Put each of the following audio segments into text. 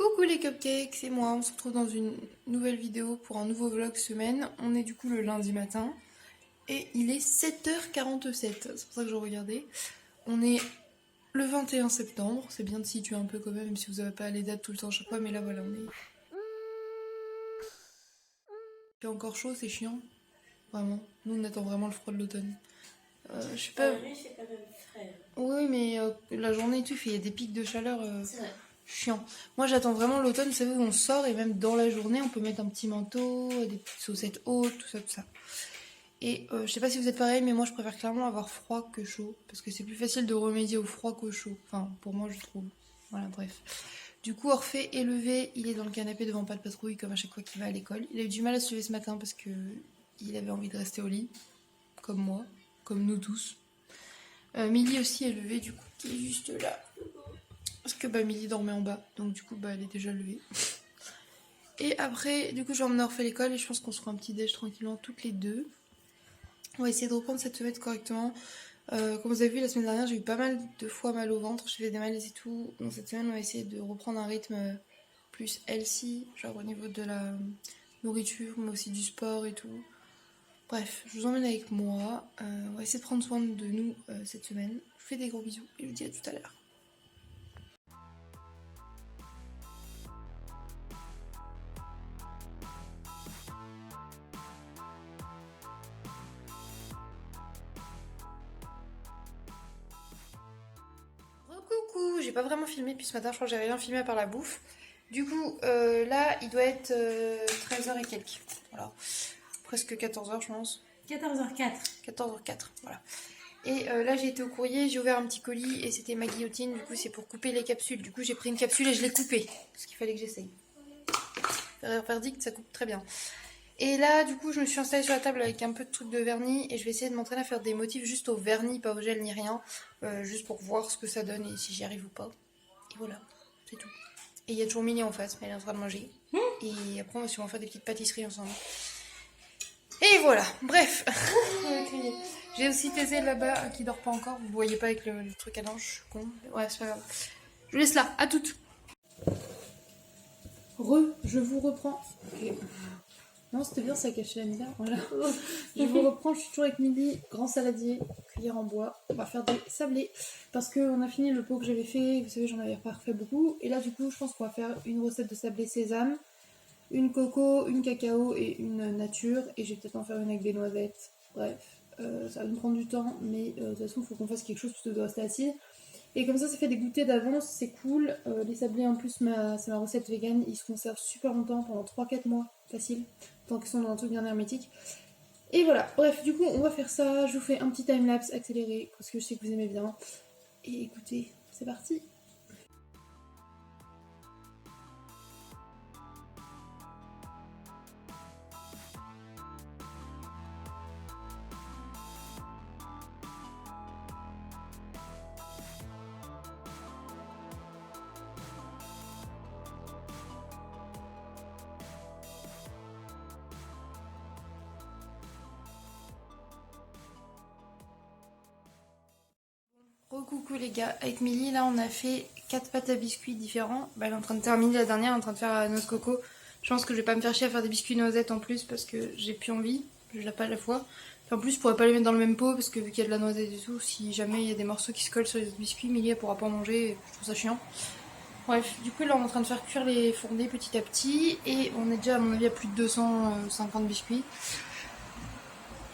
Coucou les cupcakes, c'est moi, on se retrouve dans une nouvelle vidéo pour un nouveau vlog semaine. On est du coup le lundi matin et il est 7h47, c'est pour ça que je regardais. On est le 21 septembre, c'est bien de situer un peu quand même si vous n'avez pas les dates tout le temps à chaque fois, mais là voilà, on est... Il fait encore chaud, c'est chiant, vraiment. Nous on attend vraiment le froid de l'automne. Je sais pas... La nuit, c'est quand même frais. Oui, mais la journée et tout, il y a des pics de chaleur... C'est vrai. Chiant. Moi j'attends vraiment l'automne, vous savez où on sort et même dans la journée on peut mettre un petit manteau, des petites chaussettes hautes, tout ça, tout ça. Et je sais pas si vous êtes pareil, mais moi je préfère clairement avoir froid que chaud, parce que c'est plus facile de remédier au froid qu'au chaud. Enfin, pour moi je trouve. Voilà, bref. Du coup, Orphée est levé, il est dans le canapé devant pas de patrouille comme à chaque fois qu'il va à l'école. Il a eu du mal à se lever ce matin parce que il avait envie de rester au lit, comme moi, comme nous tous. Milly aussi est levée du coup, qui est juste là. Parce que Milly dormait en bas, donc du coup elle est déjà levée. Et après, du coup, je vais emmener Orphée à l'école et je pense qu'on se fera un petit déj tranquillement toutes les deux. On va essayer de reprendre cette semaine correctement. Comme vous avez vu, la semaine dernière, j'ai eu pas mal de fois mal au ventre, j'ai fait des malaises et tout. Donc cette semaine, on va essayer de reprendre un rythme plus healthy, genre au niveau de la nourriture, mais aussi du sport et tout. Bref, je vous emmène avec moi. On va essayer de prendre soin de nous cette semaine. Je vous fais des gros bisous et je vous dis à tout à l'heure. Coucou, j'ai pas vraiment filmé depuis ce matin, je crois que j'ai rien filmé à part la bouffe. Du coup, là, il doit être 13h et quelques. Voilà. Presque 14h, je pense. 14h04. 14h04, voilà. Et là, j'ai été au courrier, j'ai ouvert un petit colis et c'était ma guillotine. Du coup, c'est pour couper les capsules. Du coup, j'ai pris une capsule et je l'ai coupée. Parce qu'il fallait que j'essaye. Verdict, ça coupe très bien. Et là, du coup, je me suis installée sur la table avec un peu de trucs de vernis et je vais essayer de m'entraîner à faire des motifs juste au vernis, pas au gel ni rien, juste pour voir ce que ça donne et si j'y arrive ou pas. Et voilà, c'est tout. Et il y a toujours Milly en face, mais elle est en train de manger. Et après, on va sûrement faire des petites pâtisseries ensemble. Et voilà, bref. J'ai aussi Thésée là-bas qui dort pas encore. Vous le voyez pas avec le truc à linge, je suis con. Ouais, c'est pas grave. Je vous laisse là, à toutes. Je vous reprends. Okay. Non, c'était bien, ça cachait la Mila. Voilà. Je vous reprends, je suis toujours avec Milly, grand saladier, cuillère en bois. On va faire des sablés parce qu'on a fini le pot que j'avais fait. Vous savez, j'en avais pas refait beaucoup. Et là, du coup, je pense qu'on va faire une recette de sablé sésame, une coco, une cacao et une nature. Et je vais peut-être en faire une avec des noisettes. Bref, ça va nous prendre du temps, mais de toute façon, il faut qu'on fasse quelque chose plutôt que de rester assis. Et comme ça fait des goûters d'avance, c'est cool. Les sablés en plus, c'est ma recette vegan, ils se conservent super longtemps, pendant 3-4 mois, facile, tant qu'ils sont dans un truc bien hermétique. Et voilà, bref, du coup on va faire ça, je vous fais un petit timelapse accéléré, parce que je sais que vous aimez bien. Et écoutez, c'est parti. Recoucou les gars, avec Milly là on a fait 4 pâtes à biscuits différents. Elle est en train de terminer la dernière, elle est en train de faire la noix de coco. Je pense que je vais pas me faire chier à faire des biscuits noisettes en plus parce que j'ai plus envie, je l'ai pas à la fois. Puis en plus je pourrais pas les mettre dans le même pot parce que vu qu'il y a de la noisette et tout, si jamais il y a des morceaux qui se collent sur les autres biscuits, Milly elle pourra pas en manger, je trouve ça chiant. Bref, du coup là on est en train de faire cuire les fournées petit à petit et on est déjà à mon avis à plus de 250 biscuits.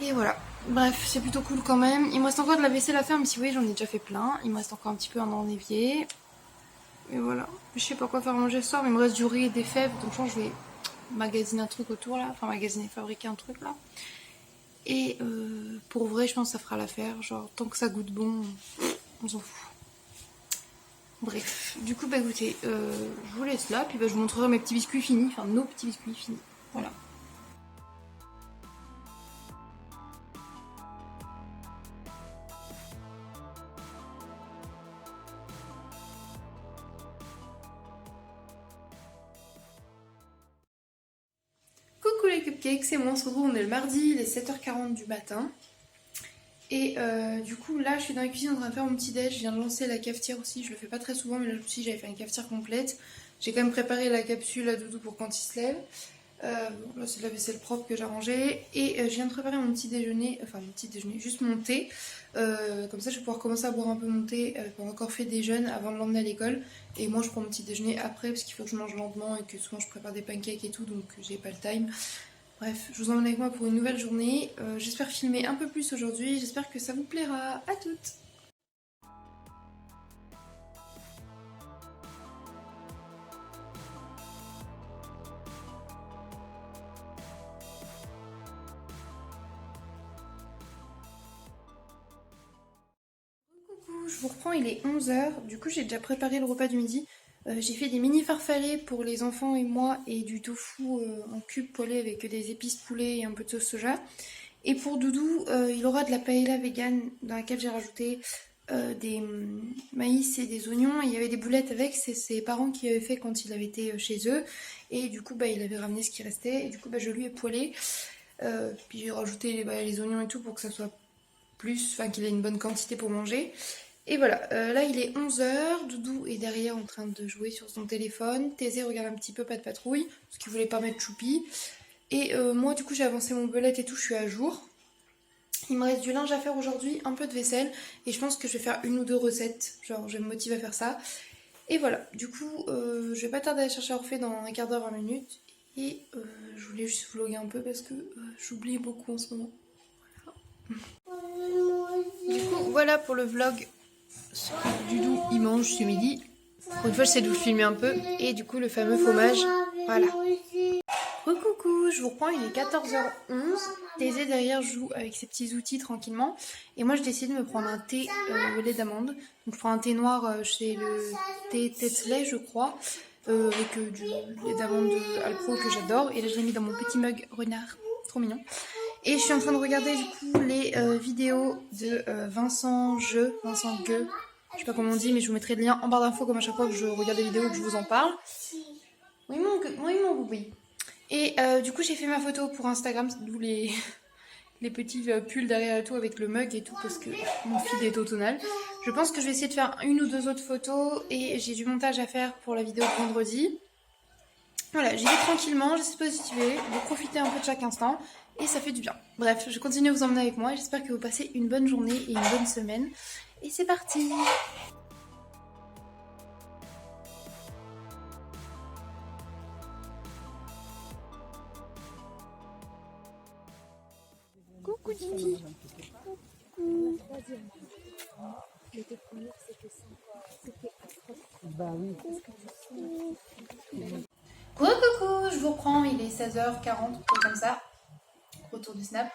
Et voilà. Bref, c'est plutôt cool quand même. Il me reste encore de la vaisselle à faire, mais si vous voyez, j'en ai déjà fait plein. Il me reste encore un petit peu en évier. Et voilà. Je sais pas quoi faire à manger ce soir, mais il me reste du riz et des fèves. Donc je pense que je vais magasiner un truc autour là. Enfin, fabriquer un truc là. Et pour vrai, je pense que ça fera l'affaire. Genre, tant que ça goûte bon, on s'en fout. Bref. Du coup, écoutez, je vous laisse là. Puis je vous montrerai mes petits biscuits finis. Enfin, nos petits biscuits finis. Voilà. Coucou les cupcakes, c'est moi, on se retrouve, on est le mardi, il est 7h40 du matin. Et du coup là je suis dans la cuisine en train de faire mon petit déj, je viens de lancer la cafetière aussi, je le fais pas très souvent mais là je me suis dit j'allais faire une cafetière complète. J'ai quand même préparé la capsule à Doudou pour quand il se lève. Bon, là c'est de la vaisselle propre que j'ai rangée. Et je viens de préparer mon petit déjeuner, enfin mon petit déjeuner, juste mon thé. Comme ça je vais pouvoir commencer à boire un peu mon thé pendant qu'Orphée déjeune avant de l'emmener à l'école. Et moi je prends mon petit déjeuner après parce qu'il faut que je mange lentement et que souvent je prépare des pancakes et tout, donc j'ai pas le time. Bref, je vous emmène avec moi pour une nouvelle journée. J'espère filmer un peu plus aujourd'hui, j'espère que ça vous plaira. À toutes! Coucou, je vous reprends, il est 11h. Du coup, j'ai déjà préparé le repas du midi. J'ai fait des mini farfalets pour les enfants et moi et du tofu en cube poêlé avec des épices poulet et un peu de sauce soja. Et pour Doudou, il aura de la paella vegan dans laquelle j'ai rajouté des maïs et des oignons. Et il y avait des boulettes avec, c'est ses parents qui avaient fait quand il avait été chez eux. Et du coup, il avait ramené ce qui restait. Et du coup, je lui ai poêlé. Puis j'ai rajouté les oignons et tout pour que ça soit plus, enfin qu'il ait une bonne quantité pour manger. Et voilà, là il est 11h, Doudou est derrière en train de jouer sur son téléphone, Thésée regarde un petit peu Pas de Patrouille, parce qu'il voulait pas mettre Choupi. Et moi du coup j'ai avancé mon belette et tout, je suis à jour. Il me reste du linge à faire aujourd'hui, un peu de vaisselle, et je pense que je vais faire une ou deux recettes, genre je me motive à faire ça. Et voilà, du coup je vais pas tarder à chercher Orphée dans un quart d'heure, 20 minutes. Et je voulais juste vlogger un peu parce que j'oublie beaucoup en ce moment. Voilà. Du coup voilà pour le vlog. Doudou il mange ce midi. Pour une fois j'essaie de vous filmer un peu. Et du coup le fameux fromage. Voilà. Coucou, je vous reprends, il est 14h11. Thésée derrière joue avec ses petits outils tranquillement. Et moi j'ai décidé de me prendre un thé au lait d'amande. Donc je prends un thé noir chez le thé Tetley je crois. Avec du lait d'amande Alpro que j'adore. Et là je l'ai mis dans mon petit mug renard. Trop mignon. Et je suis en train de regarder du coup les vidéos de Vincent Gueux. Je sais pas comment on dit, mais je vous mettrai le lien en barre d'infos comme à chaque fois que je regarde des vidéos que je vous en parle. Oui mon boubou. Et du coup j'ai fait ma photo pour Instagram, d'où les petits pulls derrière et tout avec le mug et tout parce que mon feed est automnal. Je pense que je vais essayer de faire une ou deux autres photos et j'ai du montage à faire pour la vidéo de vendredi. Voilà, j'y vais tranquillement, j'essaie de positiver, de profiter un peu de chaque instant et ça fait du bien. Bref, je continue à vous emmener avec moi et j'espère que vous passez une bonne journée et une bonne semaine. Et c'est parti! Coucou Titi! Coucou! Coucou, je vous reprends, il est 16h40, comme ça. Retour du snap.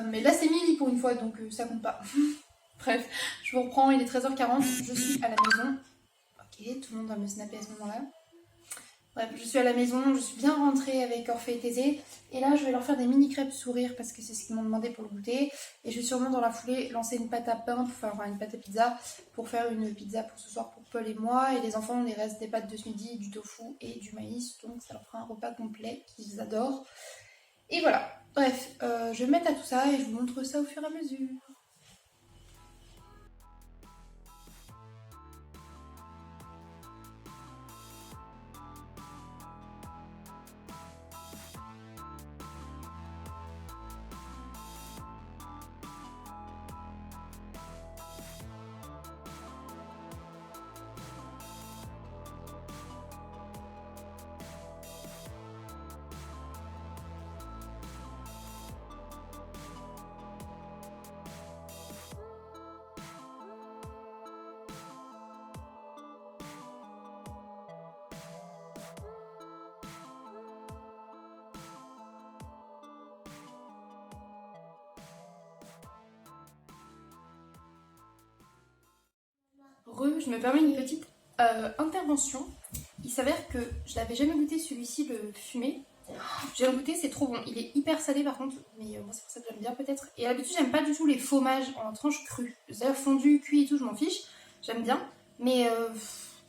Mais là c'est Milly pour une fois, donc ça compte pas. Bref, je vous reprends, il est 13h40, je suis à la maison. Ok, tout le monde va me snapper à ce moment-là. Bref, je suis à la maison, je suis bien rentrée avec Orphée et Thésée. Et là, je vais leur faire des mini crêpes sourires parce que c'est ce qu'ils m'ont demandé pour le goûter. Et je vais sûrement dans la foulée lancer une pâte à pain, enfin une pâte à pizza, pour faire une pizza pour ce soir pour Paul et moi. Et les enfants, il les reste des pâtes de ce midi, du tofu et du maïs. Donc ça leur fera un repas complet qu'ils adorent. Et voilà, bref, je vais me mettre à tout ça et je vous montre ça au fur et à mesure. Je me permets une petite intervention. Il s'avère que je n'avais jamais goûté celui-ci, le fumé. J'ai goûté, c'est trop bon. Il est hyper salé par contre, mais moi c'est pour ça que j'aime bien peut-être. Et à l'habitude, j'aime pas du tout les fromages en tranches crues. C'est-à-dire fondu, cuit et tout, je m'en fiche. J'aime bien. Mais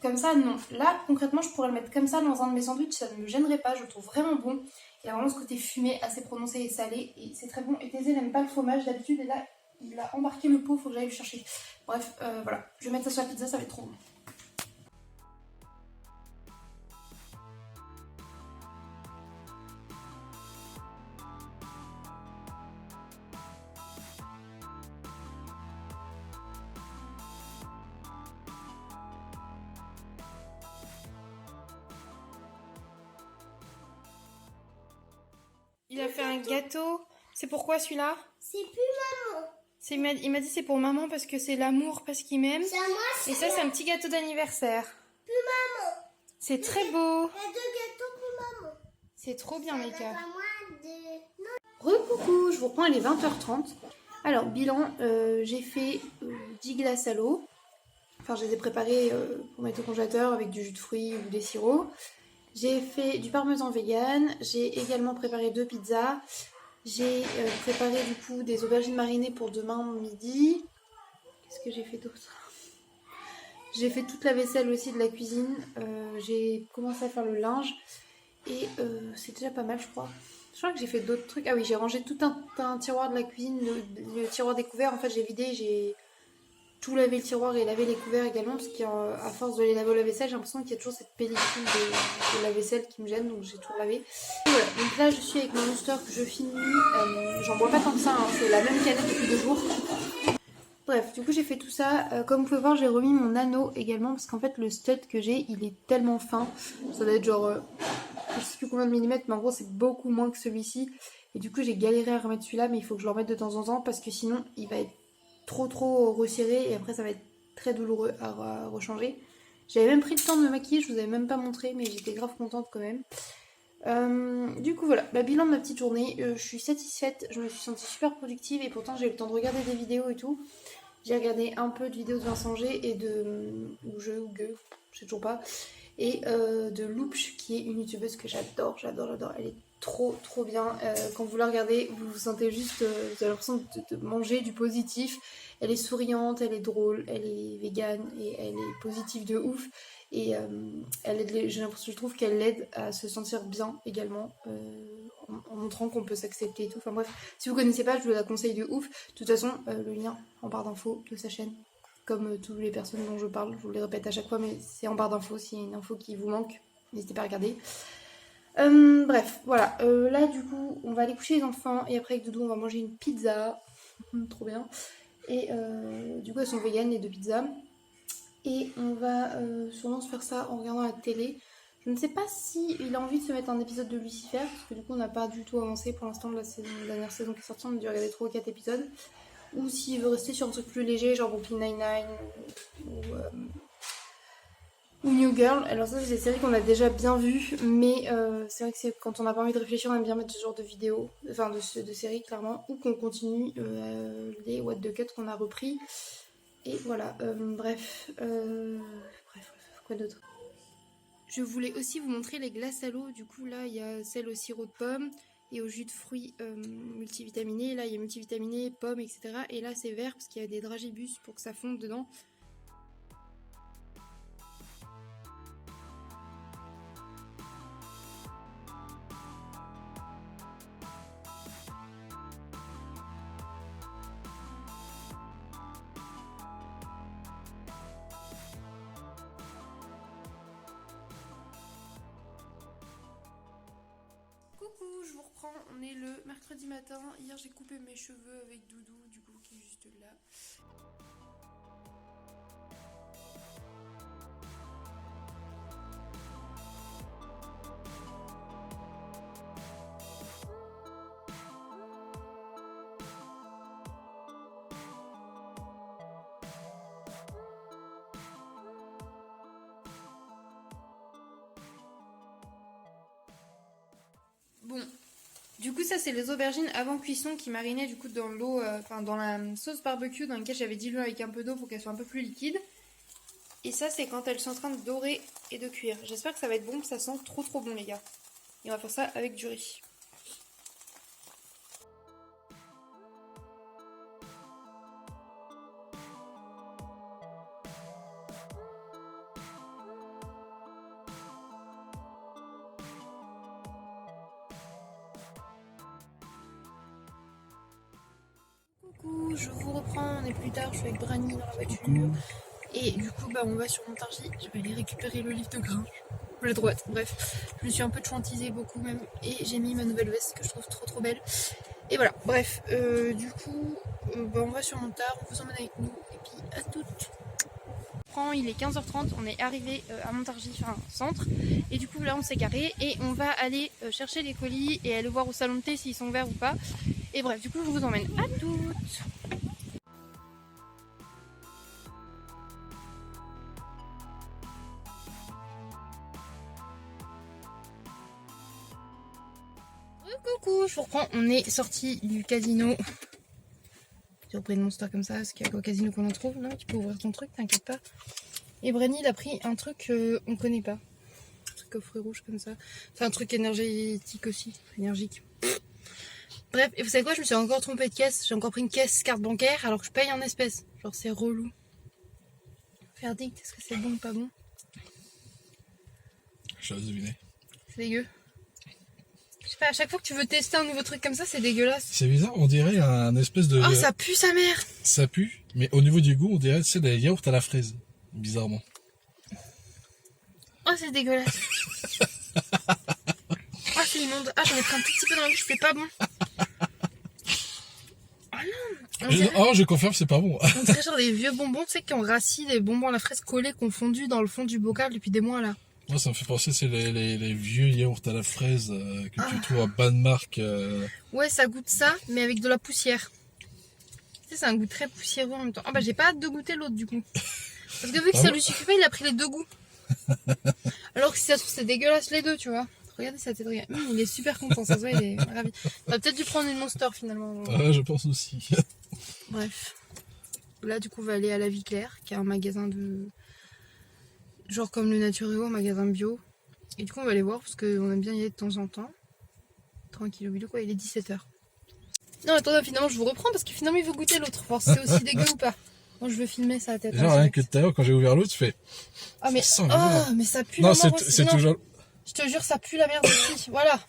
comme ça, non. Là, concrètement, je pourrais le mettre comme ça dans un de mes sandwichs, ça ne me gênerait pas. Je le trouve vraiment bon. Il y a vraiment ce côté fumé assez prononcé et salé. Et c'est très bon. Et Thésée n'aime pas le fromage d'habitude. Et là, il a embarqué le pot, faut que j'aille le chercher. Bref, voilà. Je vais mettre ça sur la pizza, ça va être trop bon. Il a fait un gâteau. C'est pourquoi celui-là? C'est plus maman. Il m'a dit c'est pour maman parce que c'est l'amour, parce qu'il m'aime. C'est à moi, Et ça, c'est un petit gâteau d'anniversaire. plus maman. C'est très beau. Il y a 2 gâteaux pour maman. C'est trop bien, Ça les va gars. pas moins de... Recoucou, je vous reprends, il est 20h30. Alors, bilan, j'ai fait 10 glaces à l'eau. Enfin, je les ai préparées pour mettre au congélateur avec du jus de fruits ou des sirops. J'ai fait du parmesan vegan. J'ai également préparé 2 pizzas. J'ai préparé du coup des aubergines marinées pour demain midi. Qu'est-ce que j'ai fait d'autre? J'ai fait toute la vaisselle aussi de la cuisine. J'ai commencé à faire le linge. Et c'est déjà pas mal, je crois. Je crois que j'ai fait d'autres trucs. Ah oui, j'ai rangé tout un tiroir de la cuisine, le tiroir des couverts. En fait, j'ai vidé, j'ai tout lavé le tiroir et lavé les couverts également. Parce qu'à force de les laver au lave-vaisselle, j'ai l'impression qu'il y a toujours cette pellicule de la vaisselle qui me gêne. Donc j'ai tout lavé. Et voilà, donc là je suis avec mon Monster que je finis. J'en bois pas tant que ça, hein. C'est la même canette depuis 2 jours. Bref, du coup j'ai fait tout ça. Comme vous pouvez voir, j'ai remis mon anneau également. Parce qu'en fait, le stud que j'ai, il est tellement fin. Ça doit être genre... je sais plus combien de millimètres, mais en gros c'est beaucoup moins que celui-ci. Et du coup j'ai galéré à remettre celui-là, mais il faut que je le remette de temps en temps parce que sinon il va être trop resserré et après ça va être très douloureux à rechanger. J'avais même pris le temps de me maquiller, je vous avais même pas montré, mais j'étais grave contente quand même. Du coup voilà, bilan de ma petite journée, je suis satisfaite, je me suis sentie super productive et pourtant j'ai eu le temps de regarder des vidéos et tout. J'ai regardé un peu de vidéos de Vincent G et de... ou je sais toujours pas. Et de Loopch qui est une youtubeuse que j'adore. Elle est trop bien. Quand vous la regardez, vous vous sentez juste, vous avez l'impression de manger du positif. Elle est souriante, elle est drôle, elle est végane et elle est positive de ouf. Et j'ai l'impression, je trouve qu'elle l'aide à se sentir bien également, en montrant qu'on peut s'accepter et tout. Enfin bref, si vous connaissez pas, je vous la conseille de ouf. De toute façon, le lien en barre d'infos de sa chaîne. Comme toutes les personnes dont je parle, je vous les répète à chaque fois, mais c'est en barre d'infos. S'il y a une info qui vous manque, n'hésitez pas à regarder. Bref, voilà. Là, du coup, on va aller coucher les enfants. Et après, avec Doudou, on va manger une pizza. Trop bien. Et du coup, elles sont véganes, les 2 pizzas. Et on va sûrement se faire ça en regardant la télé. Je ne sais pas si il a envie de se mettre un épisode de Lucifer, parce que du coup, on n'a pas du tout avancé pour l'instant de la dernière saison qui est sortie. On a dû regarder 3 ou 4 épisodes. Ou s'il veut rester sur un truc plus léger, genre Brooklyn Nine-Nine ou New Girl. Alors ça, c'est des séries qu'on a déjà bien vues, mais c'est vrai que quand on n'a pas envie de réfléchir, on aime bien mettre ce genre de vidéos, enfin de séries clairement, ou qu'on continue les What the Cut qu'on a repris. Et voilà, bref, quoi d'autre? Je voulais aussi vous montrer les glaces à l'eau. Du coup, là, il y a celle au sirop de pomme et au jus de fruits multivitaminé. Là, il y a multivitaminé, pommes, etc. Et là, c'est vert parce qu'il y a des dragibus pour que ça fonde dedans. Coucou, je vous reprends, on est le mercredi matin. Hier j'ai coupé mes cheveux avec Doudou, du coup qui est juste là. Bon, du coup ça c'est les aubergines avant cuisson qui marinaient du coup dans l'eau, enfin dans la sauce barbecue dans laquelle j'avais dilué avec un peu d'eau pour qu'elles soient un peu plus liquides. Et ça c'est quand elles sont en train de dorer et de cuire. J'espère que ça va être bon, que ça sent trop bon les gars. Et on va faire ça avec du riz. Coucou, je vous reprends, on est plus tard, je suis avec Brani dans la voiture. Et du coup, on va sur Montargis, je vais aller récupérer le livre de Grinch. La droite, bref. Je me suis un peu chantisée beaucoup même. Et j'ai mis ma nouvelle veste que je trouve trop belle. Et voilà, bref. Du coup, on va sur Montargis, on vous emmène avec nous. Et puis, à toutes. reprends, il est 15h30, on est arrivé à Montargis, enfin centre. Et du coup là on s'est garé et on va aller chercher les colis et aller voir au salon de thé s'ils sont ouverts ou pas. Et bref, du coup je vous emmène à toutes. Coucou, je vous reprends, on est sorti du casino. J'ai repris de mon stock comme ça, parce qu'il y a qu'au casino qu'on en trouve. Non, tu peux ouvrir ton truc, t'inquiète pas. Et Brenny, il a pris un truc on connaît pas. Un truc au fruits rouges comme ça. C'est un truc énergétique aussi, énergique. Bref, et vous savez quoi, je me suis encore trompée de caisse. J'ai encore pris une caisse carte bancaire alors que je paye en espèces. Genre c'est relou. Verdict, est-ce que c'est bon ou pas bon? Je laisse deviner. C'est dégueu. Je sais pas, à chaque fois que tu veux tester un nouveau truc comme ça, c'est dégueulasse. C'est bizarre, on dirait un espèce de... Oh, ça pue sa mère. Ça pue, mais au niveau du goût, on dirait, tu sais, des yaourts à la fraise. Bizarrement. Oh, c'est dégueulasse. Oh, c'est immonde. Ah, j'en ai pris un tout petit peu dans la bouche, c'est pas bon. Oh non. Je confirme, c'est pas bon. On dirait genre des vieux bonbons, tu sais, qui ont rassis des bonbons à la fraise collés, confondus dans le fond du bocal depuis des mois là. Moi, ça me fait penser, c'est les vieux yaourts à la fraise que tu trouves à bas de marque. Ouais, ça goûte ça, mais avec de la poussière. Tu sais, c'est un goût très poussiéreux en même temps. Ah bah j'ai pas hâte de goûter l'autre du coup. Parce que vu que ça lui suffit pas, il a pris les deux goûts. Alors que si ça se trouve, c'est dégueulasse les deux, tu vois. Regardez sa tête, regarde. Il est super content, ça se voit, il est ravi. On va peut-être dû prendre une Monster finalement. Ah, je pense aussi. Bref. Là, du coup, on va aller à La Vie Claire, qui est un magasin de... genre comme le Naturéo, un magasin bio. Et du coup, on va aller voir, parce qu'on aime bien y aller de temps en temps. Tranquille, quoi, il est 17h. Non, attendez, finalement, je vous reprends, parce que finalement, il veut goûter l'autre. Voir si c'est aussi dégueu ou pas. Moi, je veux filmer sa tête. Genre, rien que tout à l'heure, quand j'ai ouvert l'autre, tu fais... Ah, mais, ça sent le mais ça pue non, la mort aussi. c'est toujours... Je te jure, ça pue la merde aussi. Voilà.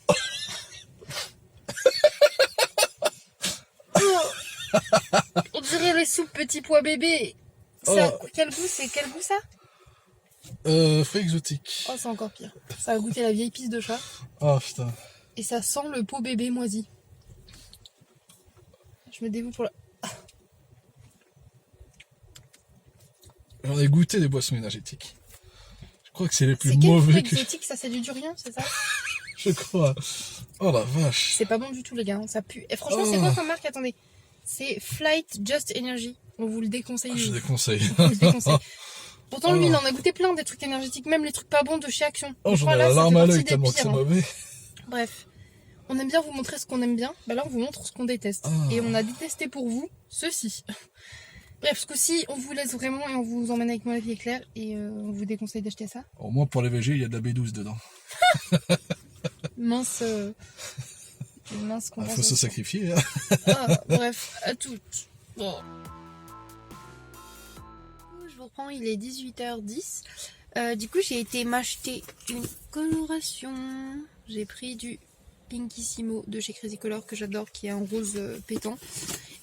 On dirait les soupes petits pois bébés. Ça, quel goût c'est? Quel goût ça? Fruits exotiques. Oh, c'est encore pire. Ça a goûté la vieille pisse de chat. Oh putain. Et ça sent le pot bébé moisi. Je me dévoue pour la... J'en ai goûté des boissons énergétiques. Je crois que c'est les plus C'est quel mauvais fruit que... exotique? Ça, c'est du durian, c'est ça? Je crois. Oh la vache. C'est pas bon du tout, les gars. hein, Ça pue. Et franchement, c'est quoi comme marque? Attendez. C'est Flight Just Energy. On vous le déconseille. Je déconseille. On vous le déconseille. Pourtant, lui, il en a goûté plein des trucs énergétiques, même les trucs pas bons de chez Action. Oh, j'en ai la larme à l'œil tellement que c'est mauvais. Bref. On aime bien vous montrer ce qu'on aime bien. Bah là, on vous montre ce qu'on déteste. Et on a détesté pour vous ceci. Bref, ce coup-ci, on vous laisse vraiment et on vous emmène avec moi à La Vie Claire. Et on vous déconseille d'acheter ça. Au moins, pour les VG, il y a de la B12 dedans. Mince Il faut se sacrifier. Hein. Bref, à toutes. Bon. Je vous reprends, il est 18h10. Du coup, j'ai été m'acheter une coloration. J'ai pris du Pinkissimo de chez Crazy Color que j'adore, qui est un rose pétant.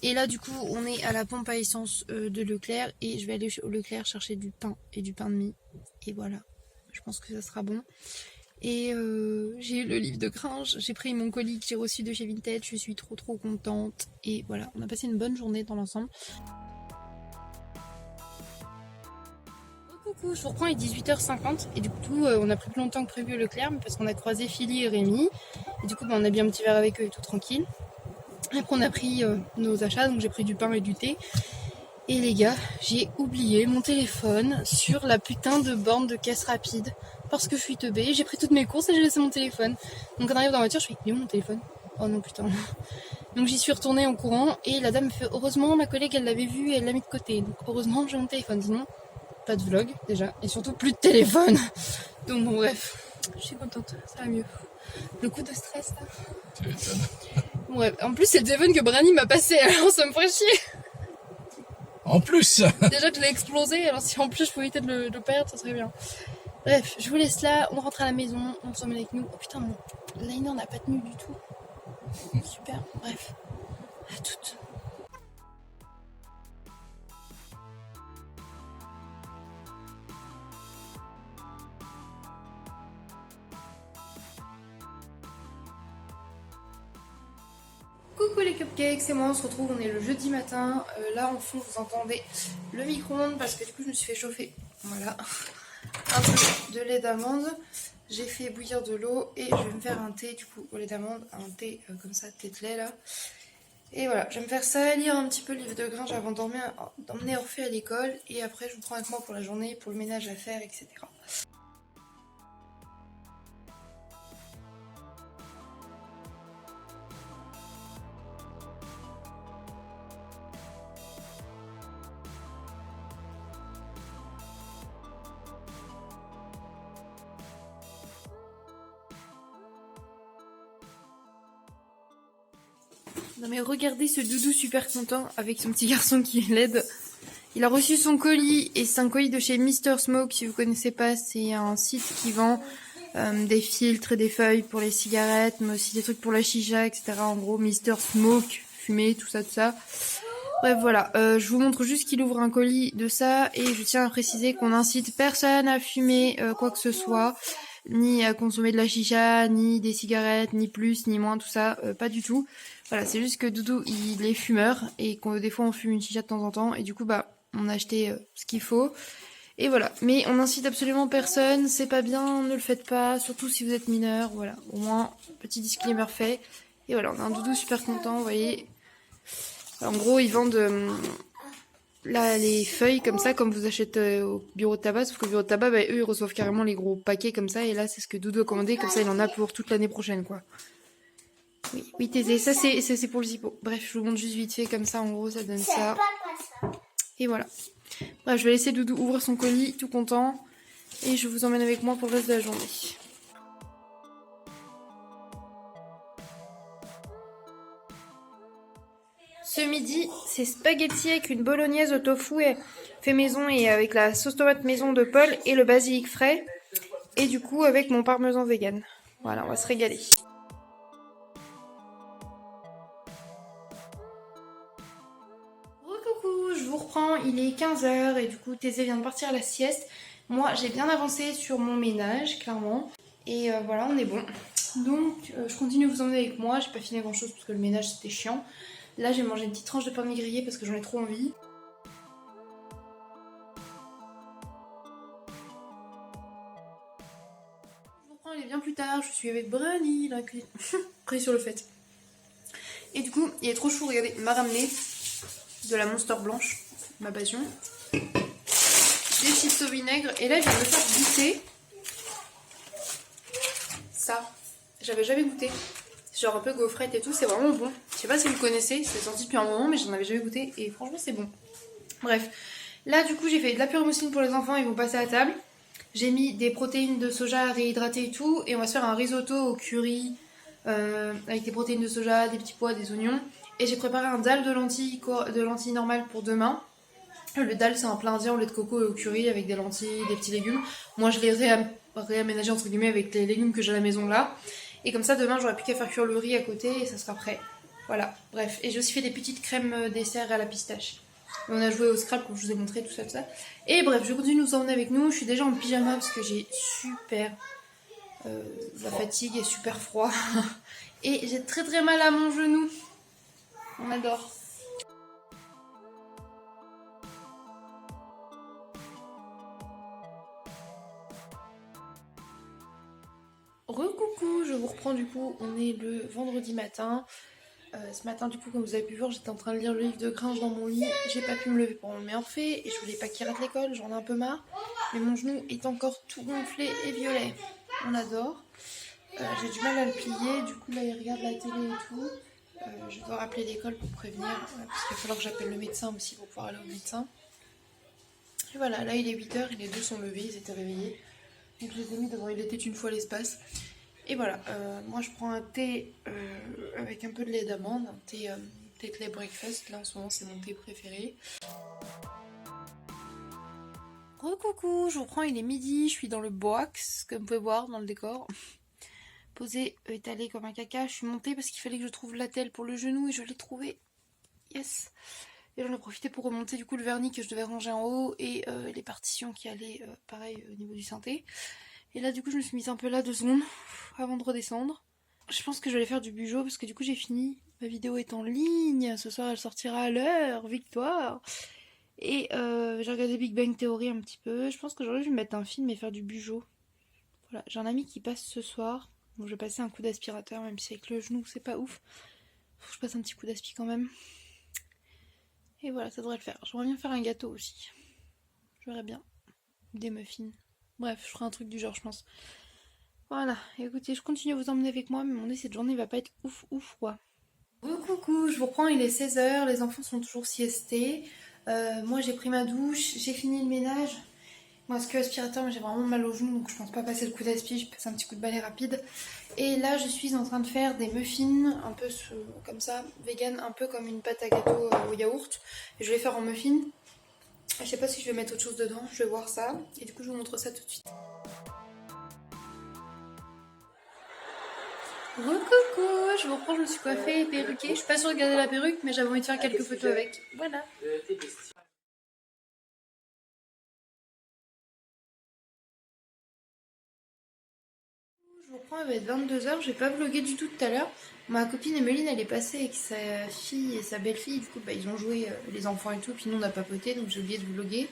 Et là, du coup, on est à la pompe à essence de Leclerc et je vais aller au Leclerc chercher du pain et du pain de mie. Et voilà, je pense que ça sera bon. Et j'ai eu le livre de Gringe, j'ai pris mon colis que j'ai reçu de chez Vinted, je suis trop contente. Et voilà, on a passé une bonne journée dans l'ensemble. Coucou, je vous reprends, il est 18h50 et du coup on a pris plus longtemps que prévu au Leclerc parce qu'on a croisé Philly et Rémi. Et du coup on a bu un petit verre avec eux et tout tranquille. Après on a pris nos achats, donc j'ai pris du pain et du thé. Et les gars, j'ai oublié mon téléphone sur la putain de borne de caisse rapide. Parce que je suis teubée, j'ai pris toutes mes courses et j'ai laissé mon téléphone. Donc quand on arrive dans la voiture, je fais « Mais où mon téléphone ?» Oh non putain. Donc j'y suis retournée en courant et la dame me fait « Heureusement, ma collègue elle l'avait vu et elle l'a mis de côté. Donc heureusement j'ai mon téléphone, sinon pas de vlog déjà. Et surtout plus de téléphone. » Donc bon bref, je suis contente, ça va mieux. Le coup de stress là. Tu m'étonnes. Ouais, en plus c'est le téléphone que Brani m'a passé, alors ça me ferait chier. En plus. Déjà que je l'ai explosé, alors si en plus je pouvais éviter de le perdre, ça serait bien. Bref, je vous laisse là, on rentre à la maison, on s'emmène avec nous. Oh putain, mon liner n'a pas tenu du tout. Super, bref, à toutes. Coucou les cupcakes, c'est moi, on se retrouve, on est le jeudi matin. Là en fond vous entendez le micro-ondes parce que du coup je me suis fait chauffer Voilà. Un peu de lait d'amande. J'ai fait bouillir de l'eau et je vais me faire un thé du coup au lait d'amande. Un thé comme ça, thé de lait là. Et voilà, je vais me faire ça, lire un petit peu le livre de Gringe avant d'emmener Orphée à l'école. Et après je vous prends avec moi pour la journée, pour le ménage à faire, etc. Non mais regardez ce doudou super content avec son petit garçon qui l'aide. Il a reçu son colis et c'est un colis de chez Mr Smoke. Si vous connaissez pas, c'est un site qui vend des filtres et des feuilles pour les cigarettes, mais aussi des trucs pour la chicha, etc. En gros, Mr Smoke, fumée, tout ça, tout ça. Bref, voilà. Je vous montre juste qu'il ouvre un colis de ça et je tiens à préciser qu'on n'incite personne à fumer quoi que ce soit, ni à consommer de la chicha, ni des cigarettes, ni plus, ni moins, tout ça, pas du tout. Voilà, c'est juste que Doudou, il est fumeur et que des fois on fume une chicha de temps en temps et du coup, bah, on a acheté ce qu'il faut. Et voilà, mais on n'incite absolument personne, c'est pas bien, ne le faites pas, surtout si vous êtes mineur, voilà, au moins, petit disclaimer fait. Et voilà, on a un Doudou super content, vous voyez. En gros, ils vendent là les feuilles comme ça, comme vous achetez au bureau de tabac, sauf qu'au bureau de tabac, bah, eux, ils reçoivent carrément les gros paquets comme ça, et là, c'est ce que Doudou a commandé, comme ça, il en a pour toute l'année prochaine, quoi. Oui, oui, Thésée, ça c'est pour le zippo. Bref, je vous montre juste vite fait, comme ça, en gros, ça donne ça. Et voilà. Bref, je vais laisser Doudou ouvrir son colis, tout content, et je vous emmène avec moi pour le reste de la journée. Ce midi, c'est spaghetti avec une bolognaise au tofu fait maison et avec la sauce tomate maison de Paul et le basilic frais. Et du coup, avec mon parmesan vegan. Voilà, on va se régaler. Coucou, je vous reprends, il est 15h et du coup Thésée vient de partir à la sieste. Moi j'ai bien avancé sur mon ménage, clairement. Et voilà, on est bon. Donc je continue à vous emmener avec moi, j'ai pas fini grand chose parce que le ménage c'était chiant. Là j'ai mangé une petite tranche de pain grillé parce que j'en ai trop envie. Je vous reprends, il est bien plus tard, je suis avec Brani, la cuisine. Pris sur le fait. Et du coup, il est trop chaud, regardez, il m'a ramené de la Monster blanche, ma passion. Des chips au vinaigre. Et là, je viens de faire goûter ça. J'avais jamais goûté. C'est genre un peu gaufrette et tout, c'est vraiment bon. Je sais pas si vous connaissez, c'est sorti depuis un moment, mais j'en avais jamais goûté. Et franchement, c'est bon. Bref. Là, du coup, j'ai fait de la purée mousseline pour les enfants, ils vont passer à table. J'ai mis des protéines de soja réhydratées et tout. Et on va se faire un risotto au curry avec des protéines de soja, des petits pois, des oignons. Et j'ai préparé un dalle de lentilles normales pour demain. Le dalle, c'est un plat indien au lait de coco et au curry avec des lentilles, des petits légumes. Moi, je l'ai réaménagé entre guillemets avec les légumes que j'ai à la maison là. Et comme ça, demain, j'aurai plus qu'à faire cuire le riz à côté et ça sera prêt. Voilà, bref. Et j'ai aussi fait des petites crèmes dessert à la pistache. Et on a joué au Scrabble, comme je vous ai montré, tout ça, tout ça. Et bref, je continue de nous emmener avec nous. Je suis déjà en pyjama parce que j'ai super la fatigue et super froid. Et j'ai très très mal à mon genou. On adore. Recoucou, je vous reprends du coup, on est le vendredi matin. Ce matin du coup, comme vous avez pu voir, j'étais en train de lire le livre de Gringe dans mon lit. J'ai pas pu me lever pour m'emmener Orphée et je voulais pas qu'il rate l'école, j'en ai un peu marre. Mais mon genou est encore tout gonflé et violet. On adore. J'ai du mal à le plier, du coup là il regarde la télé et tout. Je dois rappeler l'école pour prévenir, parce qu'il va falloir que j'appelle le médecin aussi pour pouvoir aller au médecin. Et voilà, là il est 8h, les deux sont levés, ils étaient réveillés. Donc je les ai mis devant il était une fois l'espace. Et voilà, moi je prends un thé avec un peu de lait d'amande, un thé de lait breakfast, là en ce moment c'est mon thé préféré. Recoucou, je vous reprends, il est midi, je suis dans le box, comme vous pouvez voir dans le décor. Posé, étalé comme un caca, je suis montée parce qu'il fallait que je trouve l'attelle pour le genou et je l'ai trouvé. Yes. Et j'en ai profité pour remonter du coup le vernis que je devais ranger en haut et les partitions qui allaient pareil au niveau du synthé. Et là du coup je me suis mise un peu là 2 secondes avant de redescendre. Je pense que je vais aller faire du bugeot parce que du coup j'ai fini. Ma vidéo est en ligne, ce soir elle sortira à l'heure, victoire. Et j'ai regardé Big Bang Theory un petit peu. Je pense que j'aurais dû me mettre un film et faire du bugeot. Voilà, j'ai un ami qui passe ce soir. Bon, je vais passer un coup d'aspirateur, même si avec le genou c'est pas ouf. Faut que je passe un petit coup d'aspi quand même. Et voilà, ça devrait le faire. J'aimerais bien faire un gâteau aussi. Je verrais bien. Des muffins. Bref, je ferai un truc du genre, je pense. Voilà, écoutez, je continue à vous emmener avec moi, mais mon dieu, cette journée va pas être ouf, quoi. Coucou, je vous reprends, il est 16h, les enfants sont toujours siestés. Moi, j'ai pris ma douche, j'ai fini le ménage. Moi, ce que aspirateur, mais j'ai vraiment mal au genou, donc je pense pas passer le coup d'aspi, je passe un petit coup de balai rapide. Et là, je suis en train de faire des muffins, un peu comme ça, vegan, un peu comme une pâte à gâteau au yaourt. Et je vais les faire en muffins. Je sais pas si je vais mettre autre chose dedans, je vais voir ça. Et du coup, je vous montre ça tout de suite. Coucou, je vous reprends, je me suis coiffée et perruquée. Je suis pas sûre de garder la perruque, mais j'avais envie de faire quelques photos avec. Voilà. Je vous reprends, il va être 22h, j'ai pas vlogué du tout tout à l'heure. Ma copine Emeline, elle est passée avec sa fille et sa belle-fille. Du coup, bah, ils ont joué les enfants et tout, puis nous on a papoté, donc j'ai oublié de vloguer.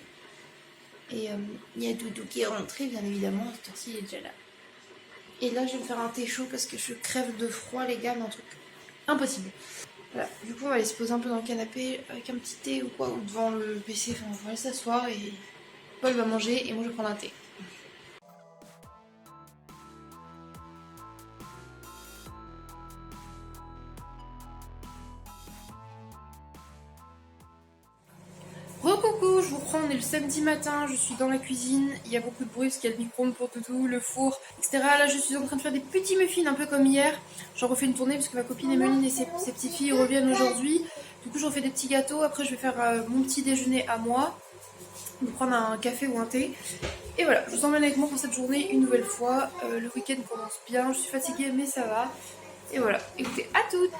Et il y a Doudou qui est rentré, bien évidemment, cette heure-ci il est déjà là. Et là, je vais me faire un thé chaud parce que je crève de froid, les gars, mais un truc impossible. Voilà, du coup, on va aller se poser un peu dans le canapé avec un petit thé ou quoi, ou devant le PC, enfin, on va aller s'asseoir et Paul va manger et moi je vais prendre un thé. Coucou, je vous reprends, on est le samedi matin, je suis dans la cuisine, il y a beaucoup de bruit parce qu'il y a le micro-ondes pour tout, le four, etc. Là je suis en train de faire des petits muffins un peu comme hier. J'en refais une tournée parce que ma copine Emeline et ses petites filles reviennent aujourd'hui. Du coup je refais des petits gâteaux, après je vais faire mon petit déjeuner à moi, je vais prendre un café ou un thé. Et voilà, je vous emmène avec moi pour cette journée une nouvelle fois. Le week-end commence bien, je suis fatiguée mais ça va. Et voilà, écoutez, à toutes.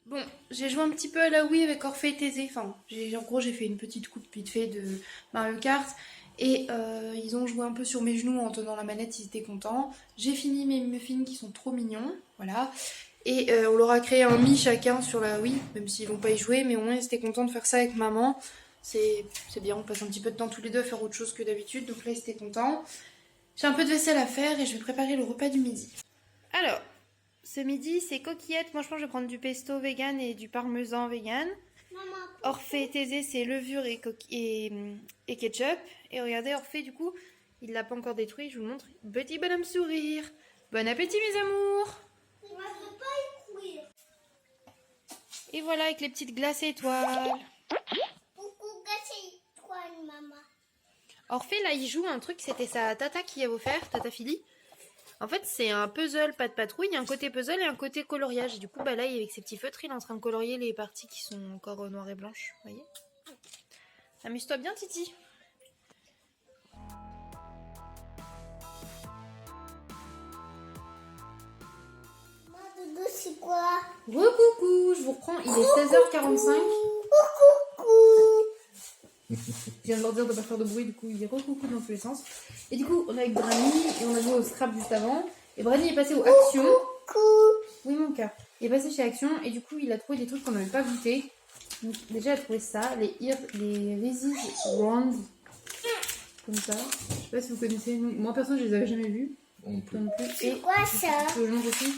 Bon, j'ai joué un petit peu à la Wii avec Orphée et Thésée. Enfin, en gros, j'ai fait une petite coupe vite fait de Mario Kart. Et ils ont joué un peu sur mes genoux en tenant la manette, ils étaient contents. J'ai fini mes muffins qui sont trop mignons, voilà. Et on leur a créé un Mi chacun sur la Wii, même s'ils vont pas y jouer, mais au moins ils étaient contents de faire ça avec maman. C'est bien, on passe un petit peu de temps tous les deux à faire autre chose que d'habitude, donc là ils étaient contents. J'ai un peu de vaisselle à faire et je vais préparer le repas du midi. Alors, ce midi, c'est coquillettes. Moi, je pense que je vais prendre du pesto vegan et du parmesan vegan. Orphée et Thésée, c'est levure et ketchup. Et regardez, Orphée, du coup, il l'a pas encore détruit. Je vous le montre. Petit bonhomme sourire. Bon appétit, mes amours. Et voilà, avec les petites glaces étoiles. Orphée, là, il joue un truc. C'était sa tata qui a offert, tata Philly. En fait, c'est un puzzle, pas de patrouille. Il y a un côté puzzle et un côté coloriage. Et du coup, bah là, avec ses petits feutres, il est en train de colorier les parties qui sont encore noires et blanches. Vous voyez ? Amuse-toi bien, Titi. Doudou, c'est quoi? Coucou, je vous reprends. Il est 16h45. Coucou. Je viens de leur dire de pas faire de bruit, du coup il est recoucou dans tous les sens. Et du coup on est avec Brani et on a joué au Scrap juste avant. Et Brani est passé au Action. Oui mon cœur. Il est passé chez Action et du coup il a trouvé des trucs qu'on n'avait pas goûté. Donc déjà il a trouvé ça, les Reese's Rounds. Comme ça. Je sais pas si vous connaissez. Moi perso je les avais jamais vus. C'est quoi ça? Je mange aussi.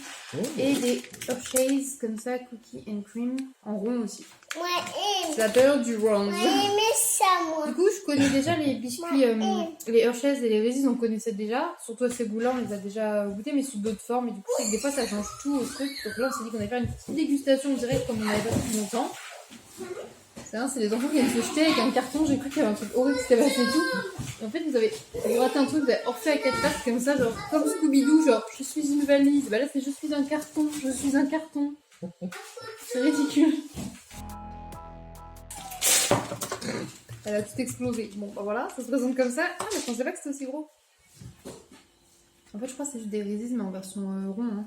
Et des Hershey's comme ça, cookies and cream, en rond aussi. Ouais, C'est la période du round. mais ça, moi. Du coup, je connais déjà les biscuits, les Hershey's et les Reese's, on connaissait déjà. Surtout à ces goûts-là, on les a déjà goûtés, mais sous d'autres formes. Et du coup, c'est que des fois, ça change tout au truc. Donc là, on s'est dit qu'on allait faire une petite dégustation directe comme on n'avait pas depuis longtemps. C'est les enfants qui viennent se jeter avec un carton. J'ai cru qu'il y avait un truc horrible qui s'était passé et tout. Et en fait, vous ratez un truc, vous avez Orphée à 4 pattes comme ça, genre comme Scooby-Doo, genre je suis une valise. Bah là, c'est je suis un carton, je suis un carton. C'est ridicule. Elle a tout explosé. Bon, bah voilà, ça se présente comme ça. Ah, mais je pensais pas que c'était aussi gros. En fait, je crois que c'est juste des Reese's, mais en version rond. Hein.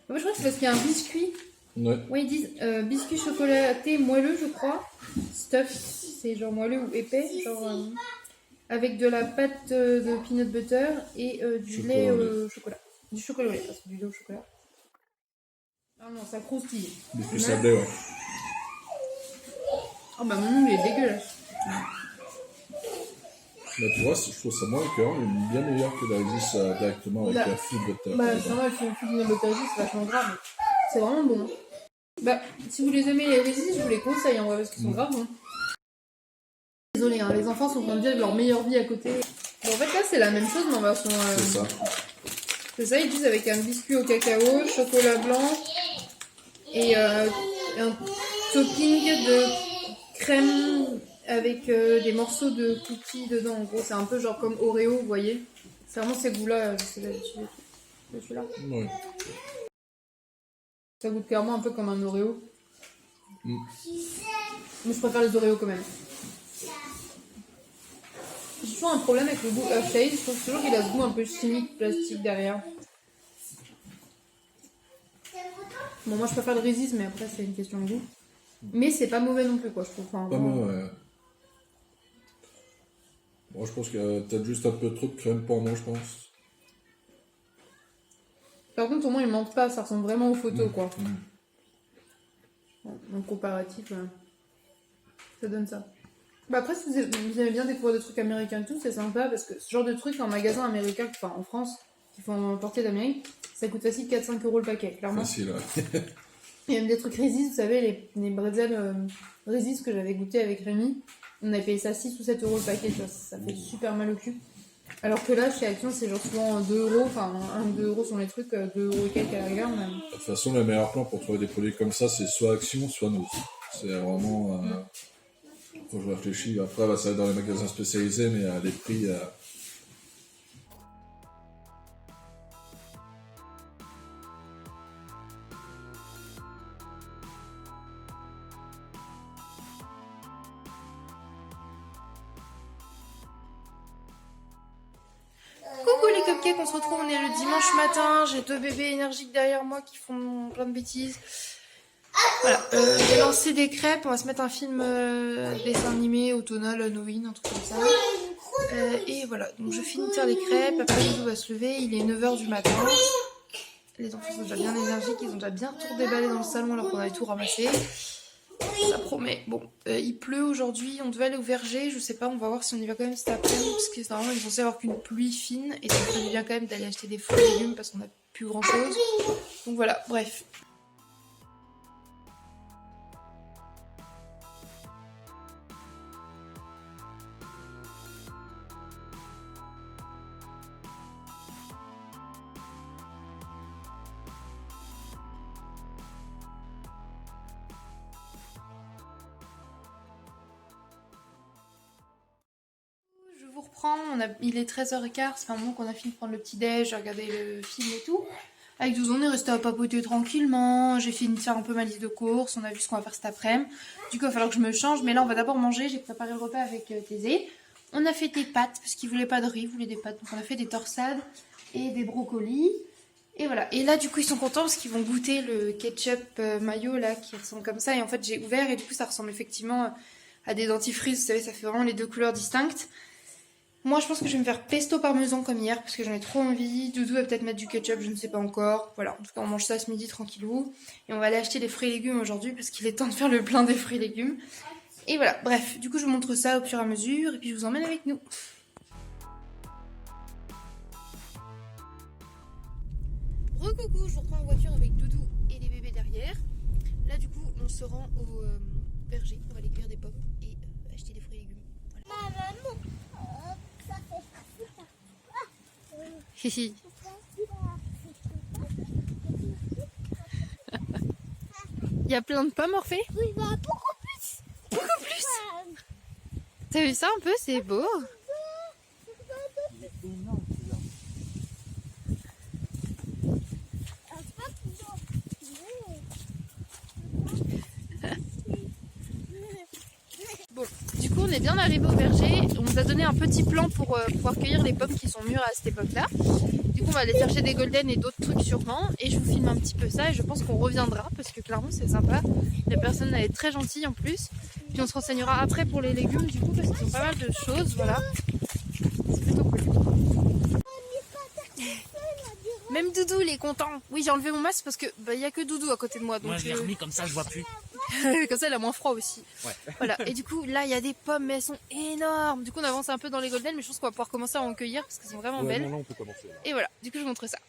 En fait, je crois que c'est parce qu'il y a un biscuit Ouais. Ouais, ils disent biscuit chocolaté moelleux, je crois. Stuff, c'est genre moelleux ou épais, genre avec de la pâte de peanut butter et du Chocolat lait au lait. au chocolat. Du chocolat au lait, parce que du lait au chocolat. Ah non, ça croustille. Biscuit sablé, ouais. Oh bah mon il est dégueulasse. Bah, tu vois, je trouve ça moins écœurant, mais bien meilleur que la Régis directement avec Bah, la food butter. Bah c'est normal, si on fait du peanut butter, c'est vachement grave. Mais c'est vraiment bon. Bah, si vous les aimez les Reese's, je vous les conseille en vrai, parce qu'ils sont grave bons. Désolé, hein, les enfants sont en train de vivre leur meilleure vie à côté. Bon, en fait, là, c'est la même chose, mais en version. C'est ça. C'est ça, ils disent avec un biscuit au cacao, chocolat blanc et un topping de crème avec des morceaux de cookies dedans. En gros, c'est un peu genre comme Oreo, vous voyez. C'est vraiment ces goûts-là, je sais d'habitude de celui-là. Ouais. Ça goûte clairement un peu comme un Oreo. Mm. Mais je préfère les Oreos quand même. J'ai toujours un problème avec le goût Hershey's. Je trouve toujours qu'il a ce goût un peu chimique, plastique derrière. Bon, moi je préfère le Reese's, mais après c'est une question de goût. Mais c'est pas mauvais non plus, quoi, je trouve. Enfin, Pas vraiment. mauvais, ouais. Moi, je pense que t'as juste un peu trop de crème pour moi, je pense. Par contre, au moins il manque pas, ça ressemble vraiment aux photos, quoi. Mm. En comparatif, ça donne ça. Bah après, si vous aimez bien découvrir des trucs américains et tout, c'est sympa parce que ce genre de trucs en magasin américain, enfin en France, qui font importer d'Amérique, ça coûte facile 4-5 euros le paquet, clairement. Facile, ouais. Il y a même des trucs Reese's, vous savez, les bretzels Reese's que j'avais goûté avec Rémi, on a payé ça 6 ou 7 euros le paquet, tu vois, ça fait super mal au cul. Alors que là, chez Action, c'est genre souvent 2 euros, enfin 1 ou 2 euros sont les trucs, 2 euros et quelques à la rigueur. Même. De toute façon, le meilleur plan pour trouver des produits comme ça, c'est soit Action, soit nous. C'est vraiment. Quand je réfléchis, après, bah, ça va être dans les magasins spécialisés, mais les prix. Coucou les cupcakes, on se retrouve, on est le dimanche matin, j'ai 2 bébés énergiques derrière moi qui font plein de bêtises. Voilà, j'ai lancé des crêpes, on va se mettre un film dessin animé, automnal, Halloween, un truc comme ça. Et voilà, donc je finis de faire les crêpes, après Doudou va se lever, il est 9h du matin. Les enfants sont déjà bien énergiques, ils ont déjà bien tout déballé dans le salon alors qu'on avait tout ramassé. Ça promet. Bon, il pleut aujourd'hui, on devait aller au verger, je sais pas, on va voir si on y va quand même cet après-midi, parce que normalement il est censé avoir qu'une pluie fine, et ça ferait du bien quand même d'aller acheter des fruits et légumes parce qu'on a plus grand chose. Donc voilà, bref. Je vous reprends, il est 13h15, c'est un moment qu'on a fini de prendre le petit déj, j'ai regardé le film et tout. Avec Doudou, on est resté à papoter tranquillement, j'ai fini de faire un peu ma liste de courses, on a vu ce qu'on va faire cet après-midi. Du coup, il va falloir que je me change, mais là on va d'abord manger, j'ai préparé le repas avec Thésée. On a fait des pâtes, parce qu'il voulait pas de riz, il voulait des pâtes, donc on a fait des torsades et des brocolis. Et voilà, et là du coup ils sont contents parce qu'ils vont goûter le ketchup mayo là, qui ressemble comme ça. Et en fait j'ai ouvert et du coup ça ressemble effectivement à des dentifrices, vous savez, ça fait vraiment les deux couleurs distinctes. Moi, je pense que je vais me faire pesto parmesan comme hier parce que j'en ai trop envie. Doudou va peut-être mettre du ketchup, je ne sais pas encore. Voilà, en tout cas, on mange ça ce midi tranquillou. Et on va aller acheter des fruits et légumes aujourd'hui parce qu'il est temps de faire le plein des fruits et légumes. Et voilà, bref, du coup, je vous montre ça au fur et à mesure et puis je vous emmène avec nous. Recoucou, je vous reprends en voiture avec Doudou et les bébés derrière. Là, du coup, on se rend au verger. On va aller cueillir des pommes et acheter des fruits et légumes. Voilà. Hihi. Il y a plein de pommes, Orphée? Oui, bah, beaucoup plus. Beaucoup plus. T'as vu ça un peu? C'est beau. Bon, du coup, coup, on est bien arrivé au verger. On nous a donné un petit plan pour pouvoir cueillir les pommes qui sont mûres à cette époque-là. Du coup, on va aller chercher des golden et d'autres trucs sûrement. Et je vous filme un petit peu ça et je pense qu'on reviendra parce que clairement, c'est sympa. La personne elle est très gentille en plus. Puis on se renseignera après pour les légumes du coup parce qu'ils ont pas mal de choses. Voilà. C'est plutôt cool. Même Doudou, il est content. Oui, j'ai enlevé mon masque parce que y a que Doudou à côté de moi. Donc Moi, je l'ai remis comme ça, je vois plus. comme ça, elle a moins froid aussi. Ouais. Voilà. Et du coup, là, il y a des pommes, mais elles sont énormes. Du coup, on avance un peu dans les golden, mais je pense qu'on va pouvoir commencer à en cueillir parce qu'elles sont vraiment belles. Non, là, on peut commencer. Et voilà. Du coup, je vous montre ça.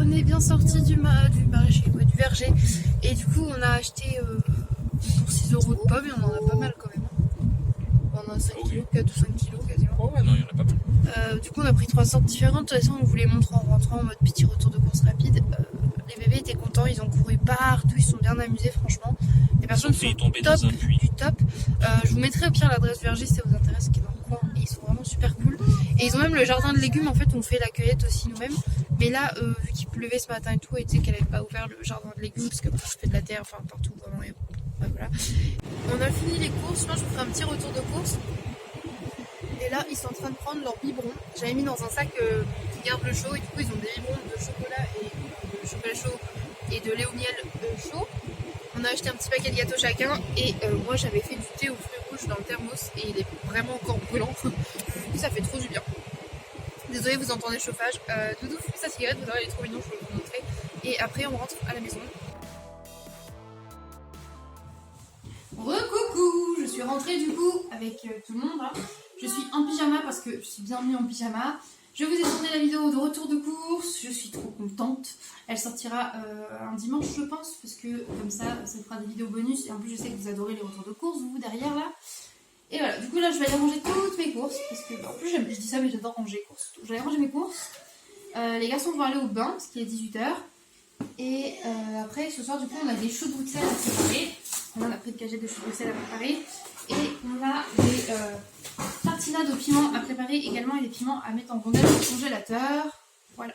On est bien sorti du verger et du coup on a acheté pour 6 € de pommes et on en a pas mal quand même. On a 5 kilos, 4 ou 5 kilos quasiment. Oh ouais, non, il y en a pas mal. Du coup on a pris 3 sortes différentes. De toute façon on vous les montre en rentrant en mode petit retour de course rapide. Les bébés étaient contents, ils ont couru partout, ils sont bien amusés franchement. Les personnes sont tombés top, dans un puits. du top. Je vous mettrai au pire l'adresse verger si ça vous intéresse, qui est dans le coin. Et ils sont vraiment super cool. Et ils ont même le jardin de légumes, en fait on fait la cueillette aussi nous-mêmes. Mais là, vu qu'il pleuvait ce matin et tout, et tu sais qu'elle n'avait pas ouvert le jardin de légumes parce que je fais de la terre, enfin partout vraiment. Et voilà. On a fini les courses, moi je vous ferai un petit retour de course. Et là, ils sont en train de prendre leur biberon. J'avais mis dans un sac qui garde le chaud et du coup ils ont des biberons de chocolat et de chocolat chaud et de lait au miel chaud. On a acheté un petit paquet de gâteaux chacun et moi j'avais fait du thé aux fruits rouges dans le thermos et il est vraiment encore brûlant. Du coup ça fait trop du bien. Désolée, vous entendez le chauffage. Doudou fume sa cigarette, vous verrez, elle est trop mignon, je vais vous montrer. Et après, on rentre à la maison. Recoucou, je suis rentrée du coup avec tout le monde. Hein. Je suis en pyjama parce que je suis bienvenue en pyjama. Je vous ai tourné la vidéo de retour de course. Je suis trop contente. Elle sortira un dimanche, je pense, parce que comme ça fera des vidéos bonus. Et en plus, je sais que vous adorez les retours de course, vous derrière là. Et voilà, du coup là je vais aller ranger toutes mes courses parce que en plus je dis ça mais j'adore ranger les courses. Je vais aller ranger mes courses. Les garçons vont aller au bain parce qu'il est 18h. Et après ce soir du coup on a des choux de Bruxelles à préparer. On a pris de cagette de choux de Bruxelles à préparer. Et on a des tartinades au piment à préparer également et des piments à mettre en rondelles au congélateur. Voilà.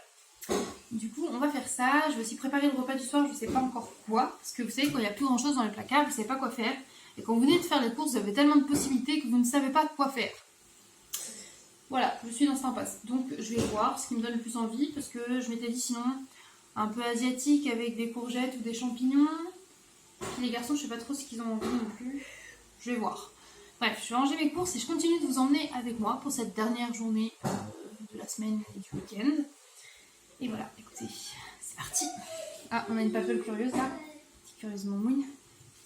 Du coup on va faire ça. Je vais aussi préparer le repas du soir, je ne sais pas encore quoi. Parce que vous savez quand il n'y a plus grand chose dans les placards, vous ne savez pas quoi faire. Et quand vous venez de faire les courses, vous avez tellement de possibilités que vous ne savez pas quoi faire. Voilà, je suis dans cette impasse. Donc je vais voir ce qui me donne le plus envie. Parce que je m'étais dit sinon un peu asiatique avec des courgettes ou des champignons. Puis les garçons, je sais pas trop ce qu'ils ont envie non plus. Je vais voir. Bref, je vais ranger mes courses et je continue de vous emmener avec moi pour cette dernière journée de la semaine et du week-end. Et voilà, écoutez, c'est parti. Ah, on a une papelle curieuse là. Petite curieuse moumouine.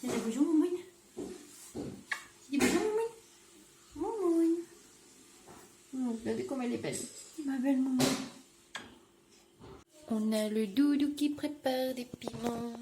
Il y a des bonjour moumouine. Dis bonjour Moumouine. Moumouine. Regardez comme elle est belle. Ma belle Moumouine. On a le Doudou qui prépare des piments.